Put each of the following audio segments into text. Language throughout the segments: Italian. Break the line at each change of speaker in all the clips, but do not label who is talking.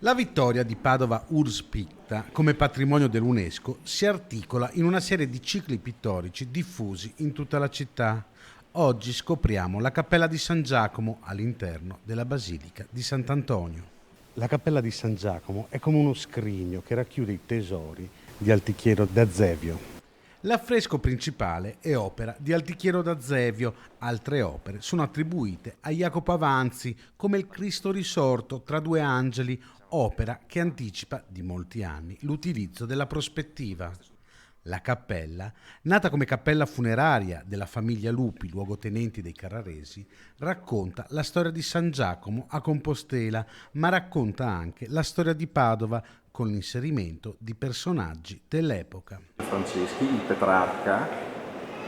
La vittoria di Padova Urs Picta come patrimonio dell'UNESCO si articola in una serie di cicli pittorici diffusi in tutta la città. Oggi scopriamo la Cappella di San Giacomo all'interno della Basilica di Sant'Antonio. La Cappella di San Giacomo è come uno scrigno che racchiude i tesori di Altichiero da Zevio. L'affresco principale è opera di Altichiero da Zevio, altre opere sono attribuite a Jacopo Avanzi come il Cristo risorto tra due angeli, opera che anticipa di molti anni l'utilizzo della prospettiva. La cappella, nata come cappella funeraria della famiglia Lupi, luogotenenti dei Carraresi, racconta la storia di San Giacomo a Compostela, ma racconta anche la storia di Padova con l'inserimento di personaggi dell'epoca.
Franceschi, il Petrarca,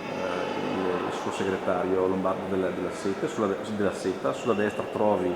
il suo segretario Lombardo della Seta, sulla destra trovi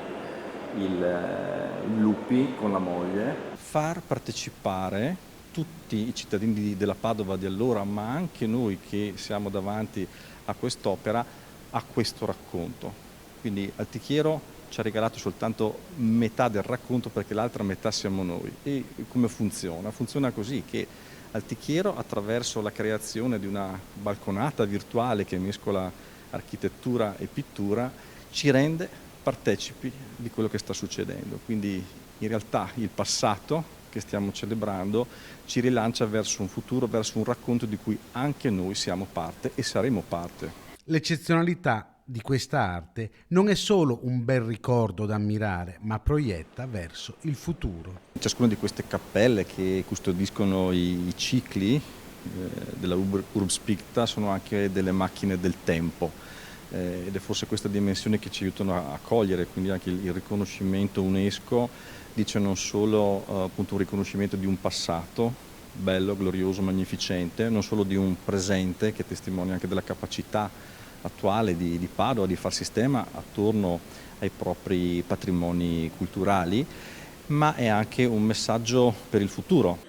il Lupi con la moglie.
Far partecipare tutti i cittadini della Padova di allora, ma anche noi che siamo davanti a quest'opera, a questo racconto. Quindi Altichiero ci ha regalato soltanto metà del racconto perché l'altra metà siamo noi. E come funziona? Funziona così che Altichiero, attraverso la creazione di una balconata virtuale che mescola architettura e pittura, ci rende partecipi di quello che sta succedendo. Quindi in realtà il passato che stiamo celebrando ci rilancia verso un futuro, verso un racconto di cui anche noi siamo parte e saremo parte.
L'eccezionalità di questa arte non è solo un bel ricordo da ammirare, ma proietta verso il futuro.
Ciascuna di queste cappelle che custodiscono i cicli della Urbs Picta sono anche delle macchine del tempo ed è forse questa dimensione che ci aiutano a cogliere, quindi anche il riconoscimento UNESCO dice non solo appunto un riconoscimento di un passato bello, glorioso, magnificente, non solo di un presente che testimonia anche della capacità attuale di Padova di far sistema attorno ai propri patrimoni culturali, ma è anche un messaggio per il futuro.